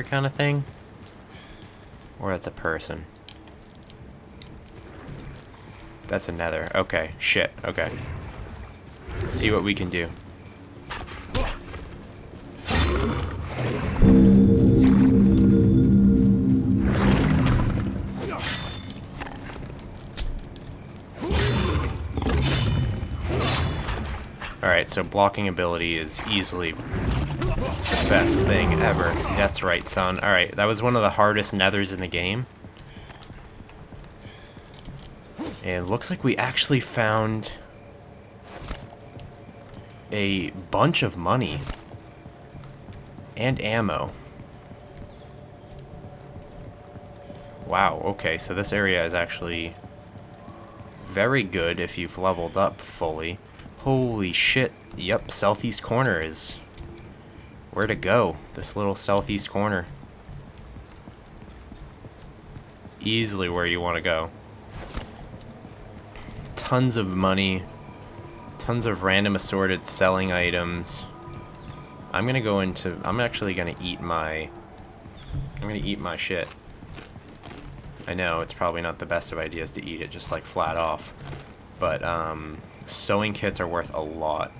kind of thing? Or that's a person? That's a nether. Okay, shit, okay. Let's see what we can do. Alright, so blocking ability is easily the best thing ever. That's right, son. Alright, that was one of the hardest nethers in the game. And it looks like we actually found a bunch of money. And ammo. Wow, okay, so this area is actually very good if you've leveled up fully. Holy shit. Yep, southeast corner is where to go. This little southeast corner. Easily where you want to go. Tons of money. Tons of random assorted selling items. I'm actually gonna eat my shit. I know, it's probably not the best of ideas to eat it just like flat off. But, sewing kits are worth a lot.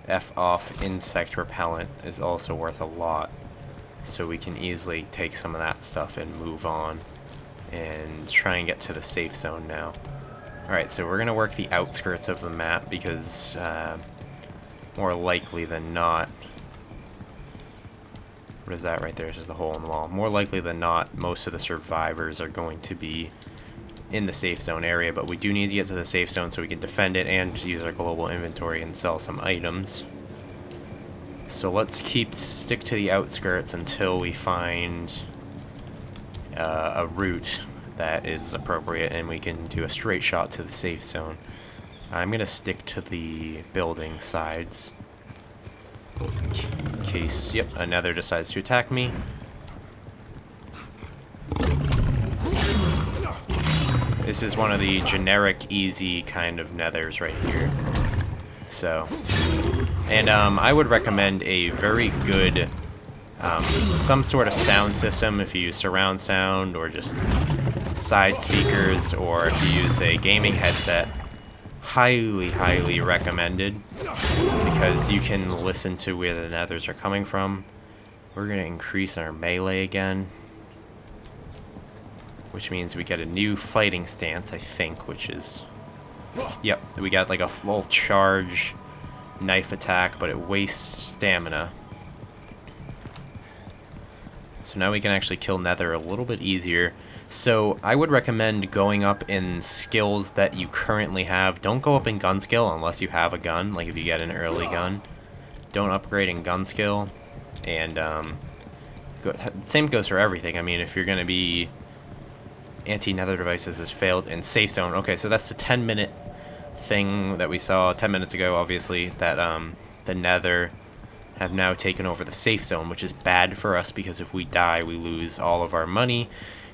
F-off insect repellent is also worth a lot. So we can easily take some of that stuff and move on. And try and get to the safe zone now. Alright, so we're going to work the outskirts of the map because more likely than not... What is that right there? It's just a hole in the wall. More likely than not, most of the survivors are going to be in the safe zone area, but we do need to get to the safe zone so we can defend it and use our global inventory and sell some items. So let's stick to the outskirts until we find a route that is appropriate and we can do a straight shot to the safe zone. I'm gonna stick to the building sides in case, yep, another decides to attack me. This is one of the generic, easy kind of nethers right here. So, and I would recommend a very good, some sort of sound system if you use surround sound or just side speakers, or if you use a gaming headset. Highly, highly recommended because you can listen to where the nethers are coming from. We're going to increase our melee again, which means we get a new fighting stance, I think, which is... Yep, we got like a full charge knife attack, but it wastes stamina. So now we can actually kill Nether a little bit easier. So I would recommend going up in skills that you currently have. Don't go up in gun skill unless you have a gun, like if you get an early gun. Don't upgrade in gun skill. And same goes for everything. I mean, if you're going to be... Anti-nether devices has failed in safe zone. Okay, so that's the 10-minute thing that we saw 10 minutes ago, obviously, that the nether have now taken over the safe zone, which is bad for us because if we die, we lose all of our money,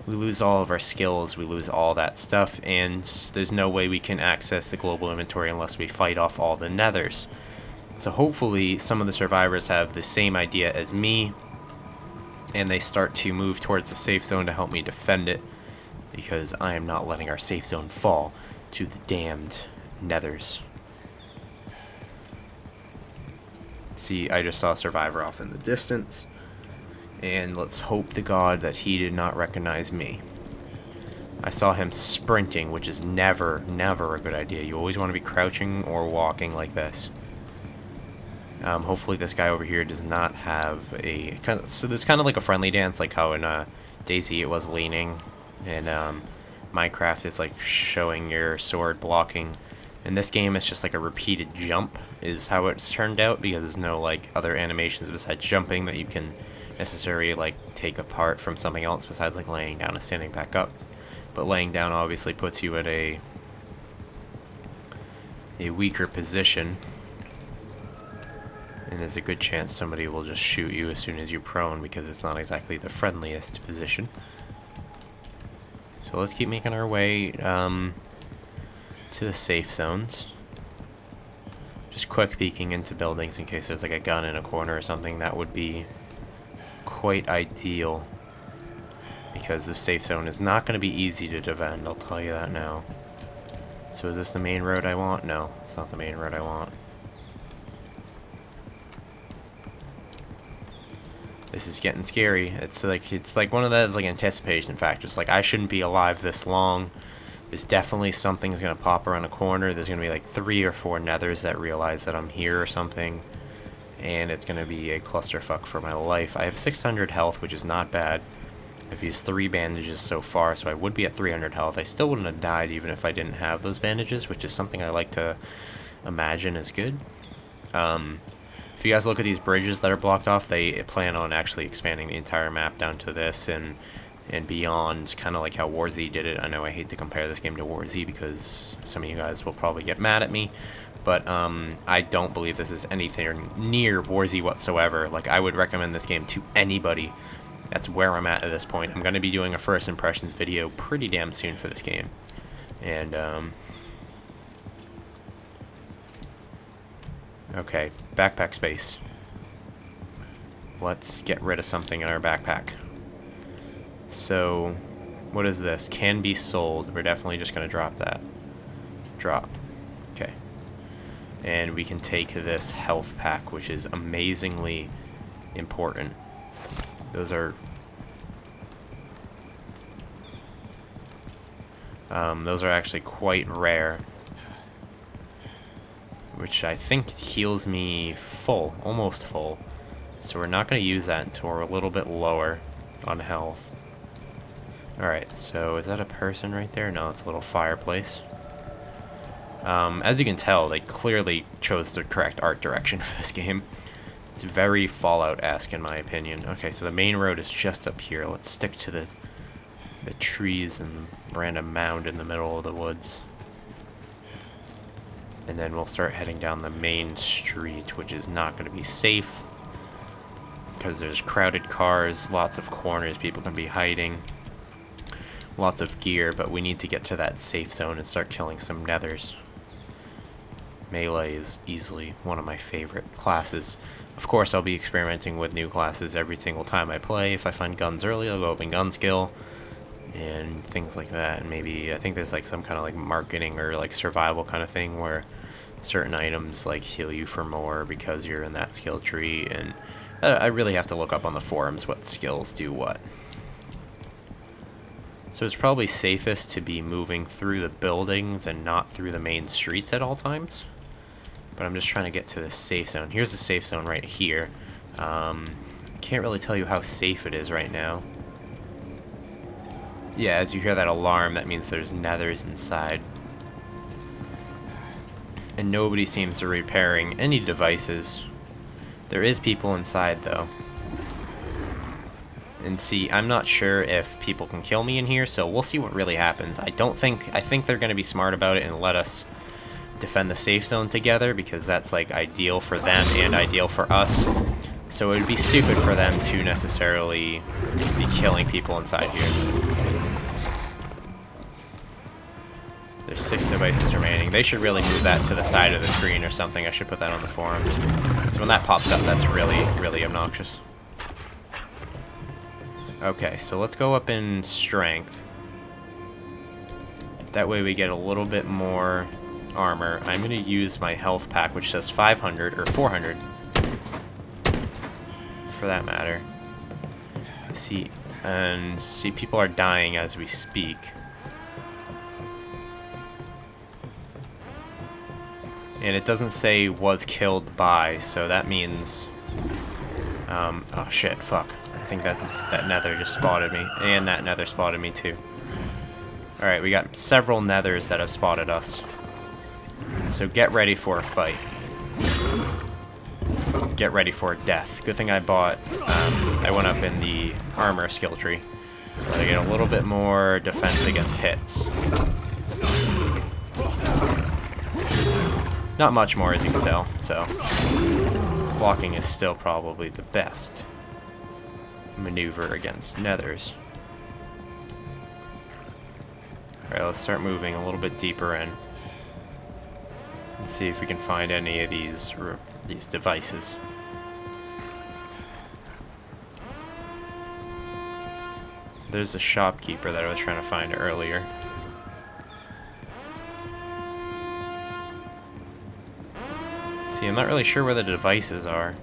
we lose all of our skills, we lose all that stuff, and there's no way we can access the global inventory unless we fight off all the nethers. So hopefully some of the survivors have the same idea as me, and they start to move towards the safe zone to help me defend it, because I am not letting our safe zone fall to the damned nethers. See, I just saw a survivor off in the distance, and let's hope to God that he did not recognize me. I saw him sprinting, which is never, never a good idea. You always want to be crouching or walking like this. Hopefully this guy over here does not have a... So there's kind of like a friendly dance, like how in Daisy it was leaning. And Minecraft is like showing your sword blocking. In this game it's just like a repeated jump is how it's turned out, because there's no like other animations besides jumping that you can necessarily like take apart from something else besides like laying down and standing back up. But laying down obviously puts you at a weaker position, and there's a good chance somebody will just shoot you as soon as you're prone, because it's not exactly the friendliest position. So let's keep making our way to the safe zones. Just quick peeking into buildings in case there's like a gun in a corner or something. That would be quite ideal, because the safe zone is not going to be easy to defend, I'll tell you that now. So is this the main road I want? No, it's not the main road I want. This is getting scary. It's like one of those like anticipation factors. Like, I shouldn't be alive this long. There's definitely something's gonna pop around a corner. There's gonna be like 3 or 4 nethers that realize that I'm here or something, and it's gonna be a clusterfuck for my life. I have 600 health, which is not bad. I've used 3 bandages so far, so I would be at 300 health. I still wouldn't have died even if I didn't have those bandages, which is something I like to imagine is good. If you guys look at these bridges that are blocked off, they plan on actually expanding the entire map down to this and beyond, kind of like how War Z did it. I know I hate to compare this game to War Z because some of you guys will probably get mad at me, but I don't believe this is anything near War Z whatsoever. Like, I would recommend this game to anybody. That's where I'm at this point. I'm going to be doing a first impressions video pretty damn soon for this game. And, okay, backpack space. Let's get rid of something in our backpack. So, what is this? Can be sold. We're definitely just going to drop that. Drop. Okay. And we can take this health pack, which is amazingly important. Those are actually quite rare, which I think heals me full, almost full. So we're not going to use that until we're a little bit lower on health. Alright, so is that a person right there? No, it's a little fireplace. As you can tell, they clearly chose the correct art direction for this game. It's very Fallout-esque in my opinion. Okay, so the main road is just up here. Let's stick to the trees and the random mound in the middle of the woods. And then we'll start heading down the main street, which is not going to be safe because there's crowded cars, lots of corners people can be hiding, lots of gear, but we need to get to that safe zone and start killing some nethers. Melee is easily one of my favorite classes. Of course, I'll be experimenting with new classes every single time I play. If I find guns early, I'll go up in gun skill and things like that. And maybe, I think there's like some kind of like marketing or like survival kind of thing where certain items like heal you for more because you're in that skill tree. And I really have to look up on the forums what skills do what. So it's probably safest to be moving through the buildings and not through the main streets at all times. But I'm just trying to get to the safe zone. Here's the safe zone right here. Can't really tell you how safe it is right now. Yeah, as you hear that alarm, that means there's nethers inside. And nobody seems to be repairing any devices. There is people inside, though. And see, I'm not sure if people can kill me in here, so we'll see what really happens. I think they're going to be smart about it and let us defend the safe zone together, because that's like ideal for them and ideal for us. So it would be stupid for them to necessarily be killing people inside here. There's 6 devices remaining. They should really move that to the side of the screen or something. I should put that on the forums. So when that pops up, that's really, really obnoxious. Okay, so let's go up in strength. That way we get a little bit more armor. I'm going to use my health pack, which says 500, or 400, for that matter. See, people are dying as we speak. And it doesn't say was killed by, so that means, oh shit, fuck. I think that nether just spotted me, and that nether spotted me too. Alright, we got several nethers that have spotted us. So get ready for a fight. Get ready for death. Good thing I bought, I went up in the armor skill tree, so that I get a little bit more defense against hits. Not much more, as you can tell, so blocking is still probably the best maneuver against nethers. Alright, let's start moving a little bit deeper in and see if we can find any of these devices. There's a shopkeeper that I was trying to find earlier. See, I'm not really sure where the devices are.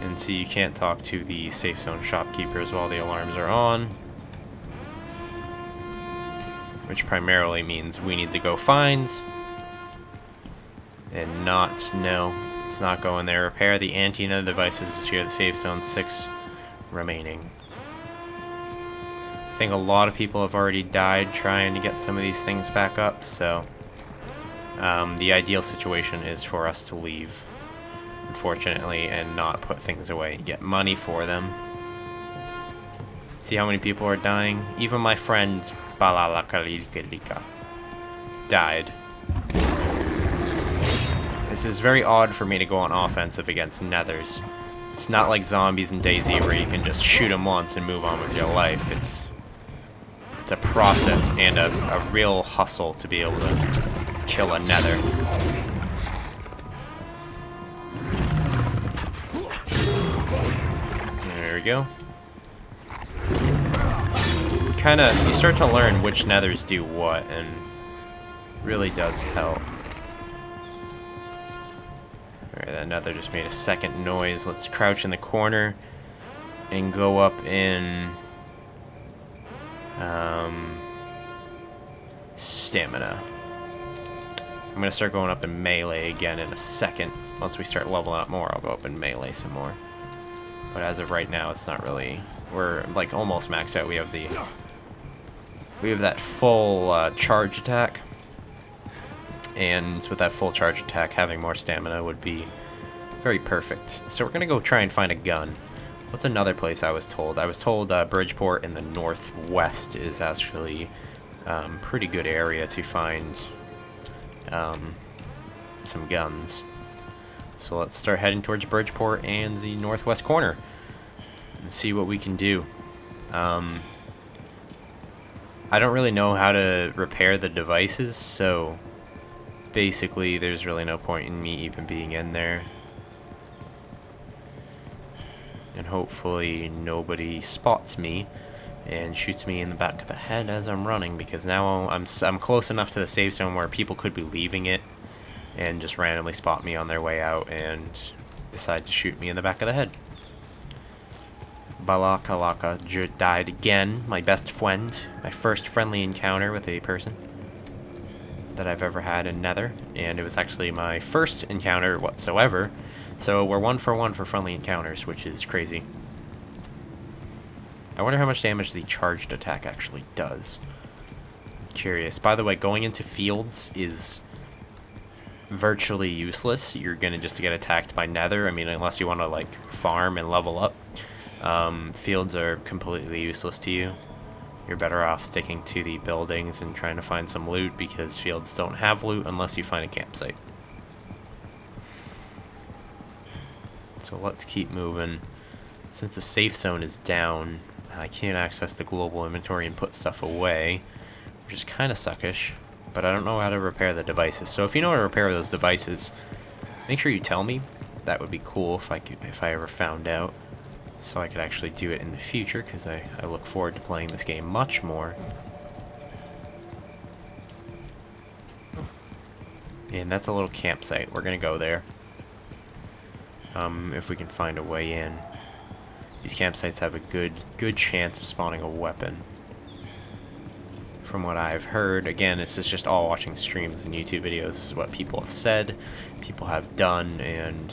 And see, you can't talk to the safe zone shopkeepers while the alarms are on. Which primarily means we need to go find. And not, no, it's not going there. Repair the anti-nether devices to secure the safe zone. 6 remaining. I think a lot of people have already died trying to get some of these things back up, so the ideal situation is for us to leave, unfortunately, and not put things away. Get money for them. See how many people are dying? Even my friend Balalakalika died. This is very odd for me to go on offensive against nethers. It's not like zombies in DayZ where you can just shoot them once and move on with your life. It's a process and a real hustle to be able to kill a nether. There we go. You start to learn which nethers do what, and it really does help. Alright, that nether just made a second noise. Let's crouch in the corner and go up in stamina. I'm gonna start going up in melee again in a second. Once we start leveling up more, I'll go up in melee some more. But as of right now, it's not really. We're like almost maxed out. We have that full charge attack, and with that full charge attack, having more stamina would be very perfect. So we're gonna go try and find a gun. What's another place I was told? I was told Bridgeport in the northwest is actually pretty good area to find some guns. So let's start heading towards Bridgeport and the northwest corner and see what we can do. I don't really know how to repair the devices, so basically there's really no point in me even being in there. And hopefully nobody spots me and shoots me in the back of the head as I'm running, because now I'm close enough to the safe zone where people could be leaving it and just randomly spot me on their way out and decide to shoot me in the back of the head. Balakalaka died again, my best friend, my first friendly encounter with a person that I've ever had in Nether, and it was actually my first encounter whatsoever. So we're 1 for 1 for friendly encounters, which is crazy. I wonder how much damage the charged attack actually does. Curious. By the way, going into fields is virtually useless. You're gonna just get attacked by nether. I mean, unless you want to like farm and level up. Fields are completely useless to you. You're better off sticking to the buildings and trying to find some loot, because fields don't have loot unless you find a campsite. So let's keep moving. Since the safe zone is down, I can't access the global inventory and put stuff away, which is kind of suckish, but I don't know how to repair the devices. So if you know how to repair those devices, make sure you tell me. That would be cool if I ever found out, so I could actually do it in the future, because I look forward to playing this game much more. And that's a little campsite. We're gonna go there. If we can find a way in. These campsites have a good chance of spawning a weapon. From what I've heard, again, this is just all watching streams and YouTube videos. This is what people have said, people have done, and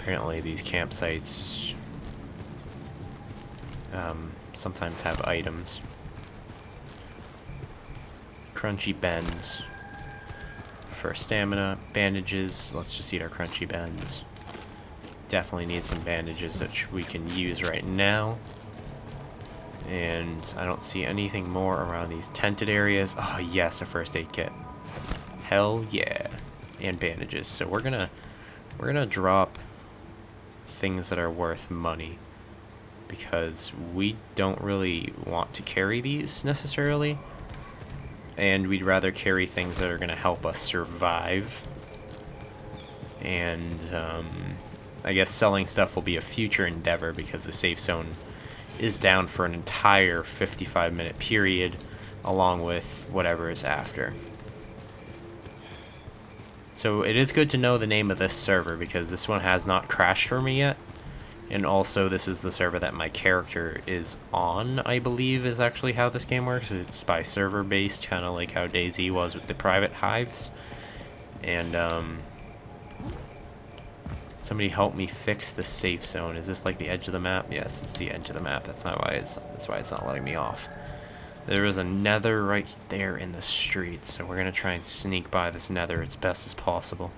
apparently these campsites sometimes have items. Crunchy bends for stamina. Bandages. Let's just eat our crunchy bends. Definitely need some bandages that we can use right now. And I don't see anything more around these tented areas. Oh yes, a first aid kit. Hell yeah. And bandages. So we're gonna drop things that are worth money, because we don't really want to carry these necessarily, and we'd rather carry things that are gonna help us survive and I guess selling stuff will be a future endeavor because the safe zone is down for an entire 55-minute period, along with whatever is after. So it is good to know the name of this server because this one has not crashed for me yet. And also this is the server that my character is on, I believe is actually how this game works. It's by server based, kind of like how DayZ was with the private hives. And somebody help me fix the safe zone. Is this like the edge of the map? Yes, it's the edge of the map. That's why it's not letting me off. There is a nether right there in the street, so we're gonna try and sneak by this nether as best as possible.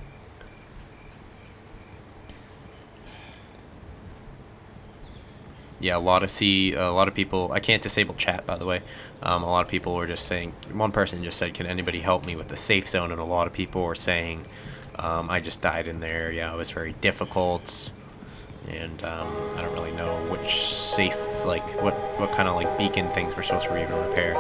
Yeah, a lot of people. I can't disable chat, by the way. A lot of people were just saying. One person just said, "Can anybody help me with the safe zone?" And a lot of people were saying, "I just died in there. Yeah, it was very difficult." And I don't really know which safe, like what kind of like beacon things we're supposed to even repair.